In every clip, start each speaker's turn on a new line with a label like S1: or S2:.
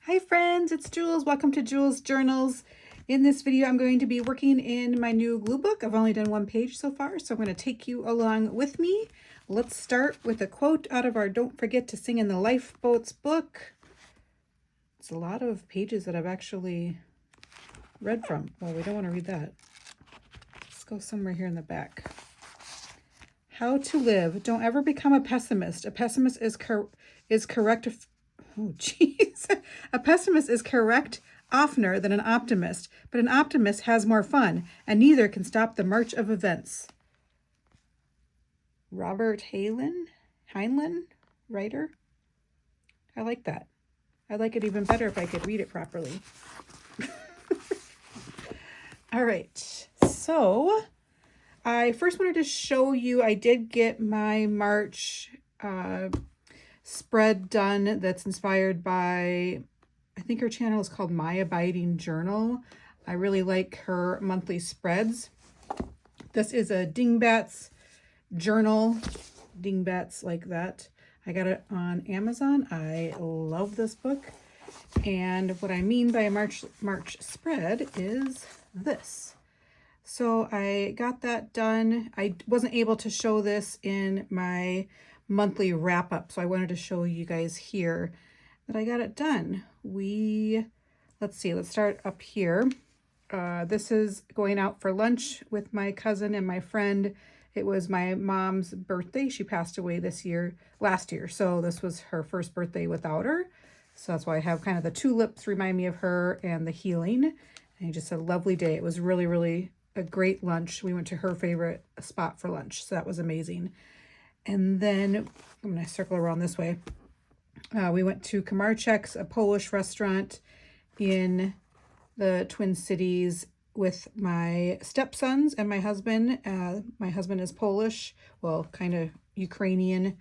S1: Hi friends, it's Jules. Welcome to Jules Journals. In this video, I'm going to be working in my new glue book. I've only done one page so far, so I'm going to take you along with me. Let's start with a quote out of our Don't Forget to Sing in the Lifeboats book. It's a lot of pages that I've actually read from. Well, we don't want to read that. Let's go somewhere here in the back. How to live. Don't ever become a pessimist. A pessimist is correct. Oh, geez. A pessimist is correct oftener than an optimist, but an optimist has more fun, and neither can stop the march of events. Robert Heinlein, writer. I like that. I like it even better if I could read it properly. All right, so I first wanted to show you, I did get my March spread done that's inspired by, I think her channel is called My Abiding Journal. I really like her monthly spreads. This is a Dingbats journal, Dingbats like that. I got it on Amazon. I love this book. And what I mean by a March spread is this. So I got that done. I wasn't able to show this in my monthly wrap up, so I wanted to show you guys here that I got it done. Let's see, let's start up here. This is going out for lunch with my cousin and my friend. It was my mom's birthday. She passed away last year, so this was her first birthday without her. So that's why I have kind of the tulips remind me of her and the healing. And just a lovely day. It was really, really a great lunch. We went to her favorite spot for lunch, so that was amazing. And then I'm going to circle around this way. We went to Kamarczek's, a Polish restaurant in the Twin Cities with my stepsons and my husband. My husband is Polish, well, kind of Ukrainian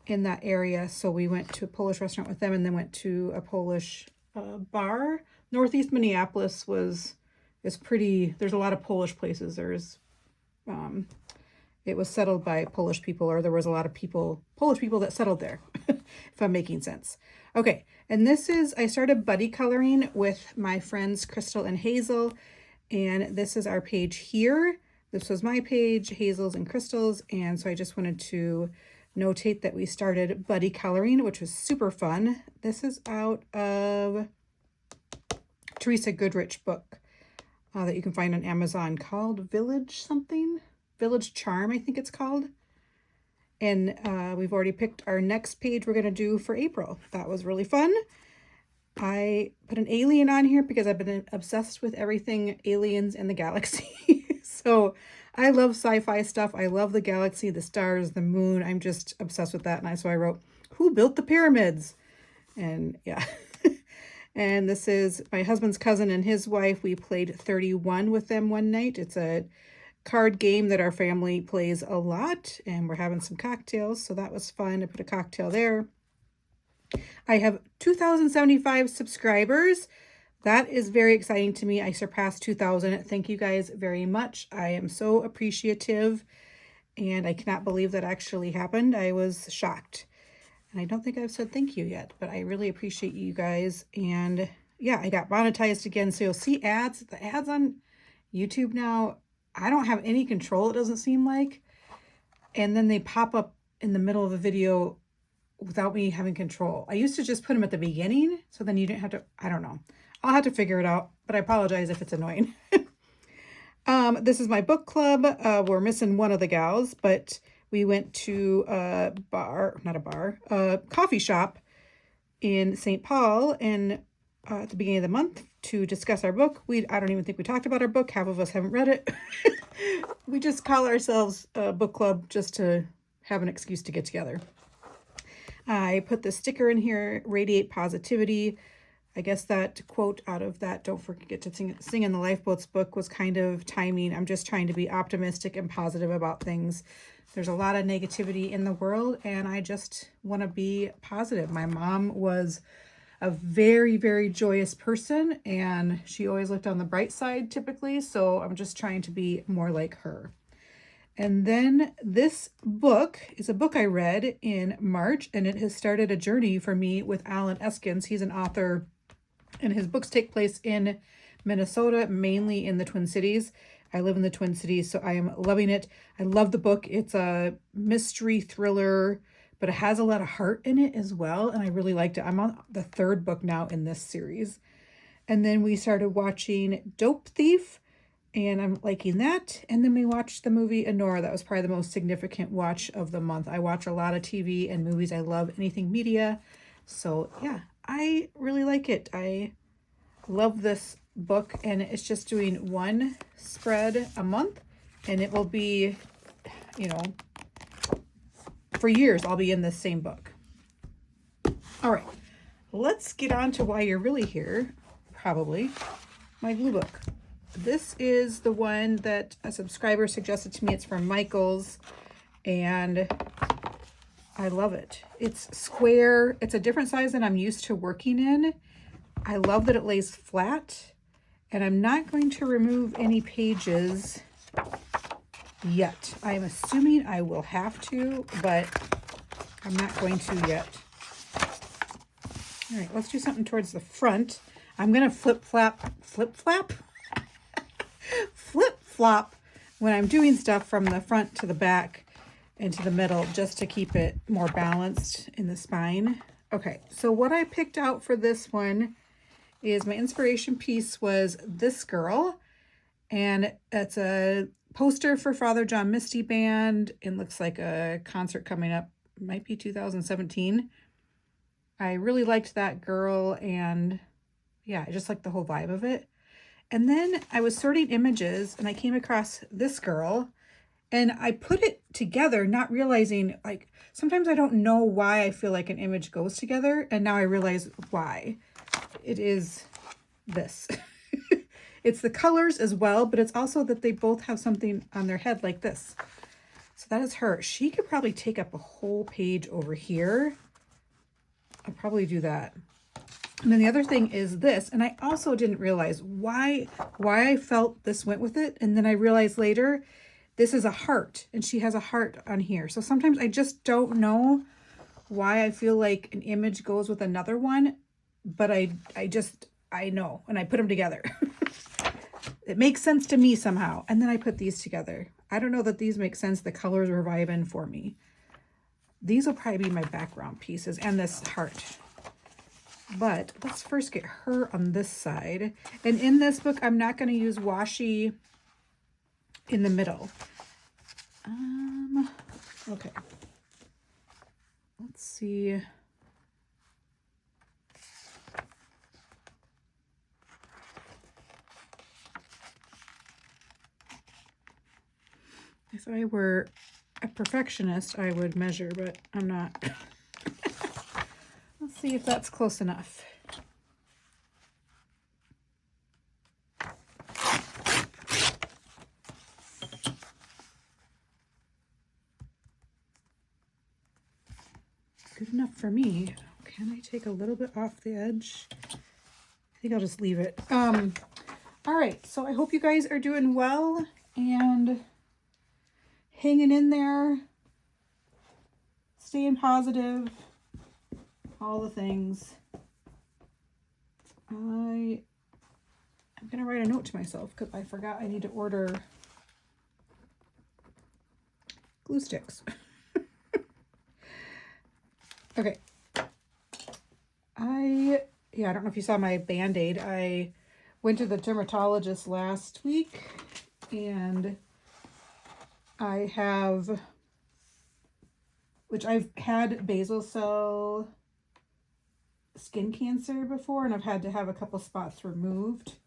S1: in that area. So we went to a Polish restaurant with them and then went to a Polish bar. Northeast Minneapolis is pretty, there's a lot of Polish places. It was settled by Polish people, or there was a lot of Polish people that settled there, if I'm making sense. Okay, and I started buddy coloring with my friends Crystal and Hazel, and this is our page here. This was my page, Hazel's and Crystal's, and so I just wanted to notate that we started buddy coloring, which was super fun. This is out of Teresa Goodrich book that you can find on Amazon called Village Charm, I think it's called. And we've already picked our next page we're going to do for April. That was really fun. I put an alien on here because I've been obsessed with everything aliens and the galaxy. So I love sci-fi stuff. I love the galaxy, the stars, the moon. I'm just obsessed with that. And so I wrote, who built the pyramids? And yeah. And this is my husband's cousin and his wife. We played 31 with them one night. It's a card game that our family plays a lot, and we're having some cocktails, so that was fun. I put a cocktail there. I have 2,075 subscribers. That is very exciting to me. I surpassed 2,000. Thank you guys very much. I am so appreciative, and I cannot believe that actually happened. I was shocked, and I don't think I've said thank you yet, but I really appreciate you guys. And yeah, I got monetized again, so you'll see ads. The ads on YouTube now, I don't have any control, it doesn't seem like. And then they pop up in the middle of a video without me having control. I used to just put them at the beginning, so then you didn't have to, I don't know. I'll have to figure it out, but I apologize if it's annoying. This is my book club. We're missing one of the gals, but we went to a coffee shop in St. Paul and at the beginning of the month to discuss our book. I don't even think we talked about our book. Half of us haven't read it. We just call ourselves a book club just to have an excuse to get together. I put the sticker in here, Radiate Positivity. I guess that quote out of that Don't Forget to Sing in the Lifeboats book was kind of timing. I'm just trying to be optimistic and positive about things. There's a lot of negativity in the world, and I just want to be positive. My mom was a very, very joyous person, and she always looked on the bright side typically, so I'm just trying to be more like her. And then this book is a book I read in March, and it has started a journey for me with Alan Eskins. He's an author And his books take place in Minnesota, mainly in the Twin Cities. I live in the Twin Cities, so I am loving it. I love the book. It's a mystery thriller, but it has a lot of heart in it as well, and I really liked it. I'm on the 3rd book now in this series. And then we started watching Dope Thief, and I'm liking that. And then we watched the movie Honora. That was probably the most significant watch of the month. I watch a lot of TV and movies. I love anything media. So yeah, I really like it. I love this book, and it's just doing 1 spread a month, and it will be, you know, for years I'll be in this same book. All right, let's get on to why you're really here. Probably my glue book. This is the one that a subscriber suggested to me. It's from Michael's, and I love it. It's square. It's a different size than I'm used to working in. I love that it lays flat, and I'm not going to remove any pages yet. I'm assuming I will have to, but I'm not going to yet. All right, let's do something towards the front. I'm going to flip-flop when I'm doing stuff from the front to the back and to the middle, just to keep it more balanced in the spine. Okay, so what I picked out for this one is my inspiration piece was this girl, and it's a poster for Father John Misty Band. It looks like a concert coming up, might be 2017. I really liked that girl, and yeah, I just like the whole vibe of it. And then I was sorting images, and I came across this girl, and I put it together, not realizing, like, sometimes I don't know why I feel like an image goes together, and now I realize why. It is this. It's the colors as well, but it's also that they both have something on their head like this. So that is her. She could probably take up a whole page over here. I'll probably do that. And then the other thing is this, and I also didn't realize why I felt this went with it. And then I realized later, this is a heart, and she has a heart on here. So sometimes I just don't know why I feel like an image goes with another one, but I know, and I put them together. It makes sense to me somehow. And then I put these together. I don't know that these make sense. The colors were vibing for me. These will probably be my background pieces and this heart. But let's first get her on this side. And in this book, I'm not going to use washi in the middle. Okay. Let's see. If I were a perfectionist, I would measure, but I'm not. Let's see if that's close enough. Good enough for me. Can I take a little bit off the edge? I think I'll just leave it. All right, so I hope you guys are doing well and hanging in there, staying positive, all the things. I'm gonna write a note to myself because I forgot I need to order glue sticks. Okay. I don't know if you saw my Band-Aid. I went to the dermatologist last week, and I have, which I've had basal cell skin cancer before, and I've had to have a couple spots removed.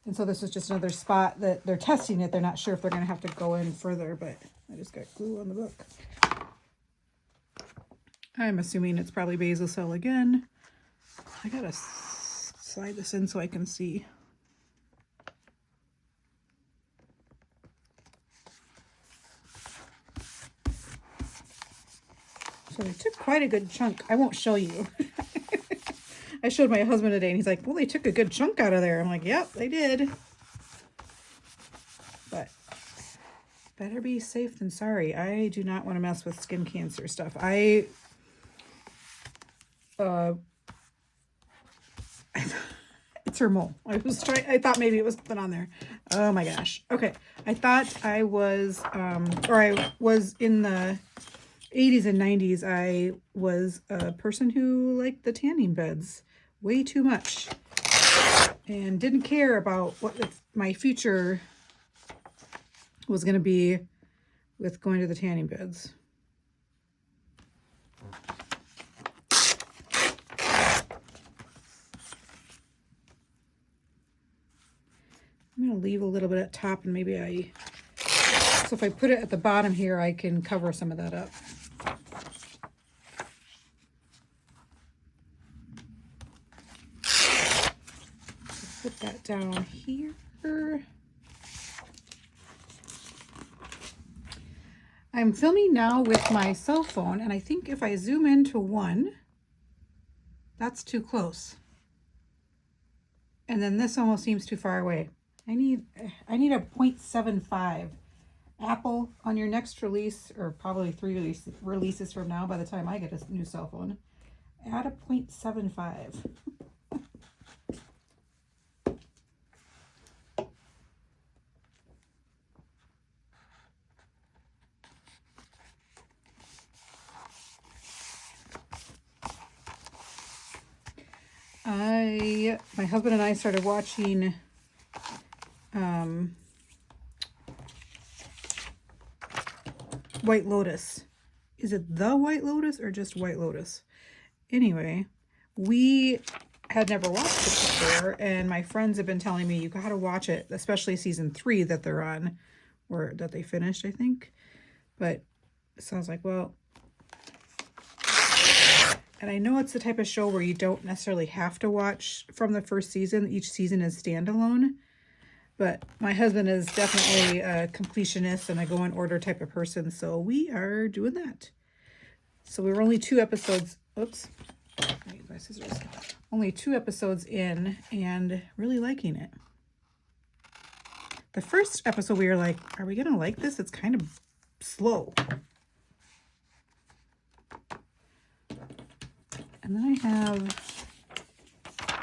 S1: And so this is just another spot that they're testing it. They're not sure if they're going to have to go in further, but I just got glue on the book. I'm assuming it's probably basal cell again. I gotta slide this in so I can see. So they took quite a good chunk. I won't show you. I showed my husband today, and he's like, well, they took a good chunk out of there. I'm like, yep, they did. But better be safe than sorry. I do not want to mess with skin cancer stuff. That's her mole. I thought maybe it was something on there. Oh my gosh. Okay. I thought I was, or I was in the 80s and 90s. I was a person who liked the tanning beds way too much and didn't care about what my future was going to be with going to the tanning beds. I'm going to leave a little bit at top, and maybe so if I put it at the bottom here, I can cover some of that up. Put that down here. I'm filming now with my cell phone, and I think if I zoom into one, that's too close. And then this almost seems too far away. I need a 0.75. Apple, on your next release, or probably 3 releases from now by the time I get a new cell phone, add a 0.75. My husband and I started watching White Lotus. Is it The White Lotus or just White Lotus? Anyway, we had never watched it before, and my friends have been telling me you gotta watch it, especially season 3 that they're on, or that they finished, I think. But it sounds like, well, and I know it's the type of show where you don't necessarily have to watch from the first season. Each season is standalone. But my husband is definitely a completionist and a go in order type of person, so we are doing that. So we were only 2 episodes, oops, I need my scissors. Only 2 episodes in and really liking it. The first episode we were like, are we gonna like this? It's kind of slow. And then I have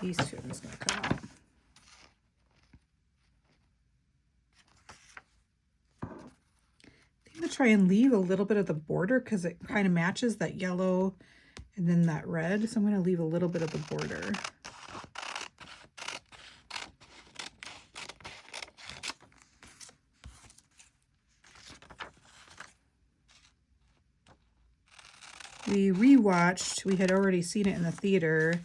S1: these 2 I'm just gonna cut out. I'm gonna try and leave a little bit of the border because it kind of matches that yellow and then that red. So I'm gonna leave a little bit of the border. We rewatched, we had already seen it in the theater,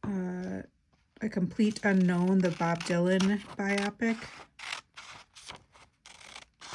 S1: A Complete Unknown, the Bob Dylan biopic.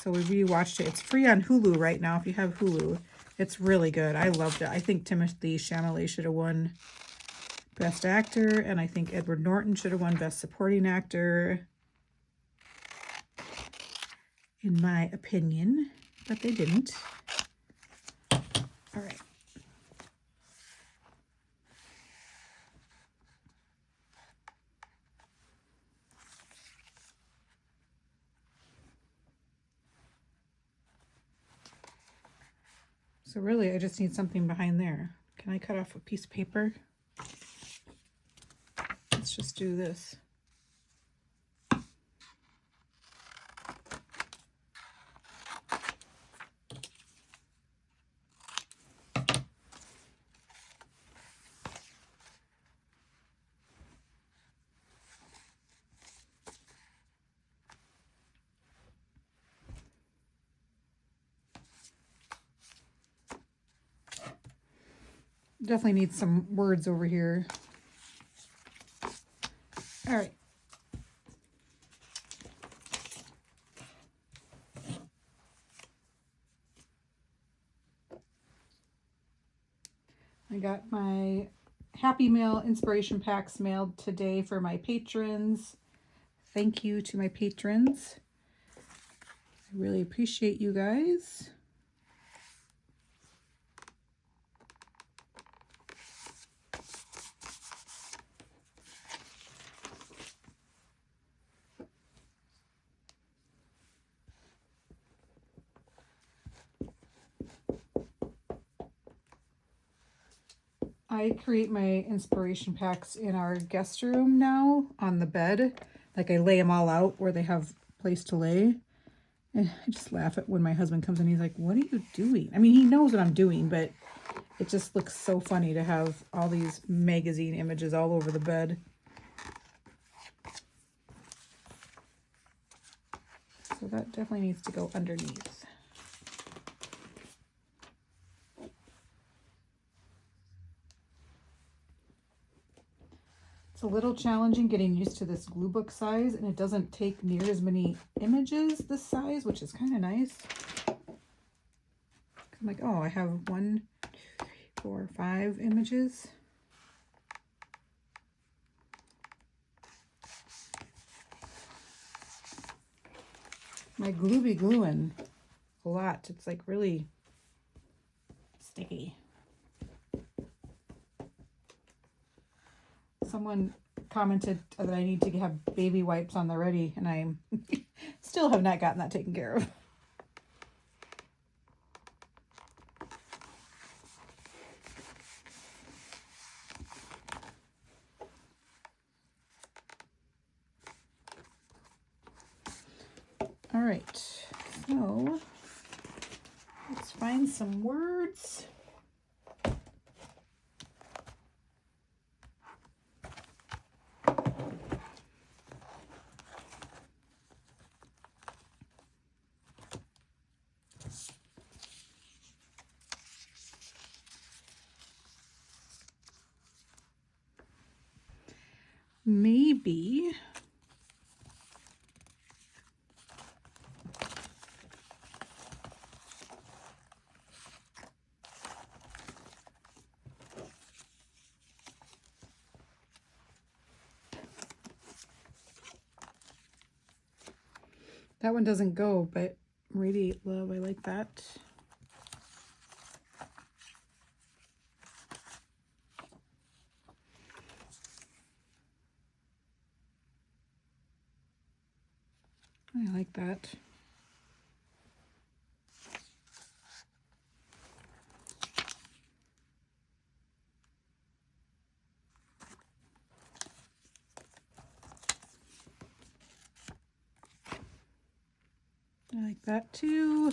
S1: So we rewatched it. It's free on Hulu right now if you have Hulu. It's really good. I loved it. I think Timothée Chalamet should have won Best Actor, and I think Edward Norton should have won Best Supporting Actor, in my opinion, but they didn't. All right. So really, I just need something behind there. Can I cut off a piece of paper? Let's just do this. Definitely need some words over here. All right. I got my Happy Mail inspiration packs mailed today for my patrons. Thank you to my patrons. I really appreciate you guys. I create my inspiration packs in our guest room now on the bed. Like I lay them all out where they have place to lay. And I just laugh at when my husband comes in. He's like, what are you doing? I mean, he knows what I'm doing, but it just looks so funny to have all these magazine images all over the bed. So that definitely needs to go underneath. It's a little challenging getting used to this glue book size, and it doesn't take near as many images this size, which is kind of nice. I'm like, oh, I have 1, 2, 3, 4, 5 images. My glue be gluing a lot. It's like really sticky. Someone commented that I need to have baby wipes on the ready, and I still have not gotten that taken care of. All right, so let's find some words. Maybe that one doesn't go, but Radiate Love, I like that. I like that. I like that too.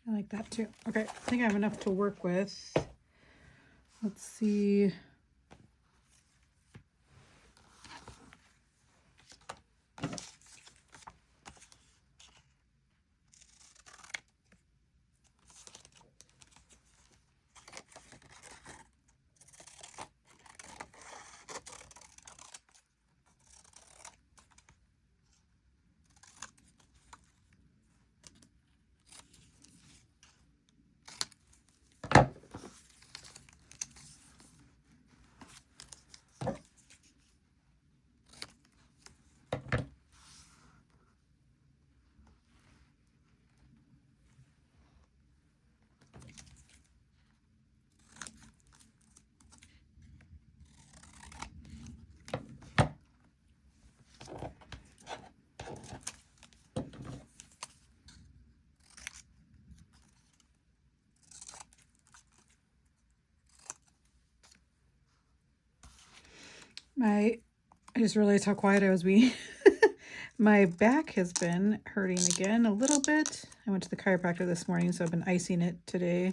S1: I like that too. Okay, I think I have enough to work with. Let's see. I just realized how quiet I was being. My back has been hurting again a little bit. I went to the chiropractor this morning, so I've been icing it today.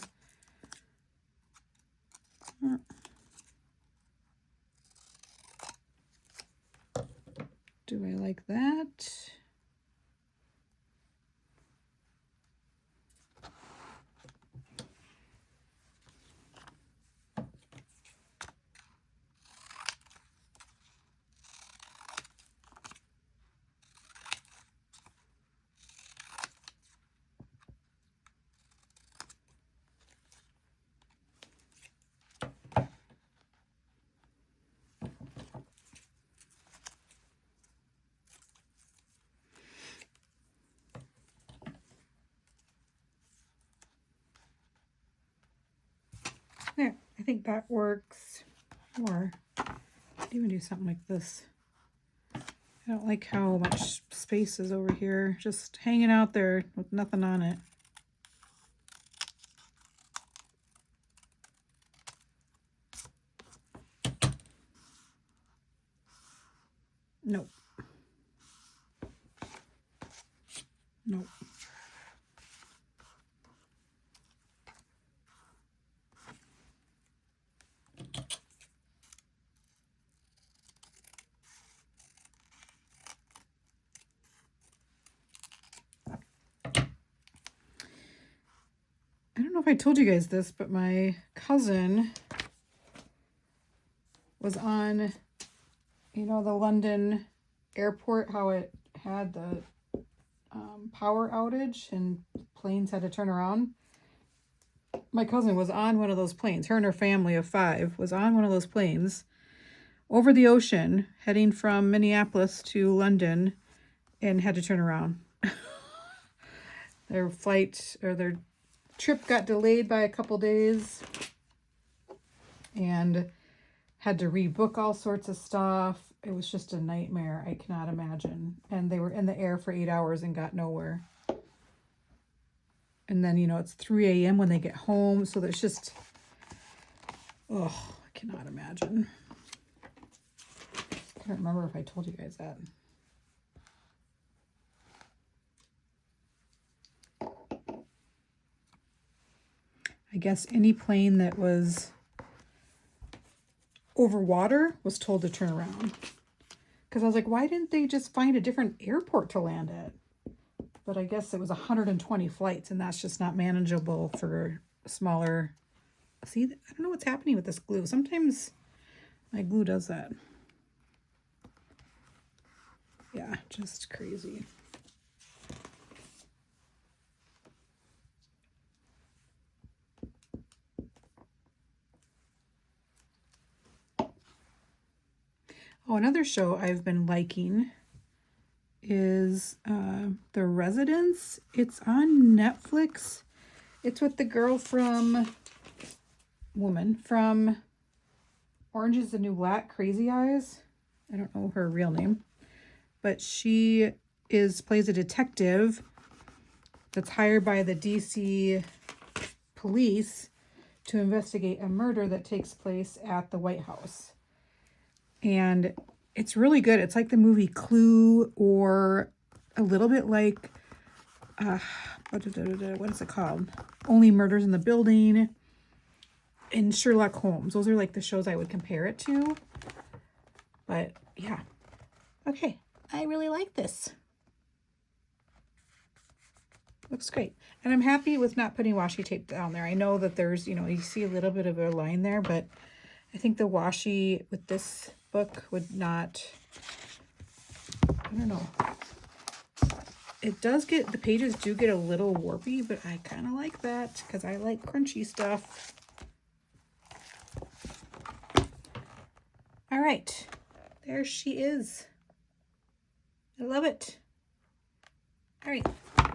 S1: Do I like that? There, I think that works. Or I'd even do something like this. I don't like how much space is over here, just hanging out there with nothing on it. Nope. Nope. I don't know if I told you guys this, but my cousin was on, you know, the London airport, how it had the power outage and planes had to turn around. My cousin was on one of those planes. Her and her family of 5 was on one of those planes over the ocean heading from Minneapolis to London and had to turn around. Their flight or their trip got delayed by a couple days and had to rebook all sorts of stuff. It was just a nightmare. I cannot imagine. And they were in the air for 8 hours and got nowhere. And then, you know, it's 3 a.m. when they get home. So there's just, oh, I cannot imagine. I can't remember if I told you guys that. I guess any plane that was over water was told to turn around. Because I was like, why didn't they just find a different airport to land at? But I guess it was 120 flights, and that's just not manageable for smaller. See, I don't know what's happening with this glue. Sometimes my glue does that. Yeah, just crazy. Oh, another show I've been liking is The Residence. It's on Netflix. It's with the girl from Orange is the New Black, Crazy Eyes. I don't know her real name, but she plays a detective that's hired by the DC police to investigate a murder that takes place at the White House. And it's really good. It's like the movie Clue, or a little bit like, what is it called? Only Murders in the Building and Sherlock Holmes. Those are like the shows I would compare it to. But yeah. Okay. I really like this. Looks great. And I'm happy with not putting washi tape down there. I know that there's, you know, you see a little bit of a line there, but I think the washi with this book would not, I don't know. It does get, the pages do get a little warpy, but I kind of like that because I like crunchy stuff. All right, there she is. I love it. All right,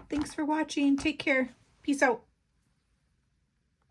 S1: thanks for watching. Take care. Peace out.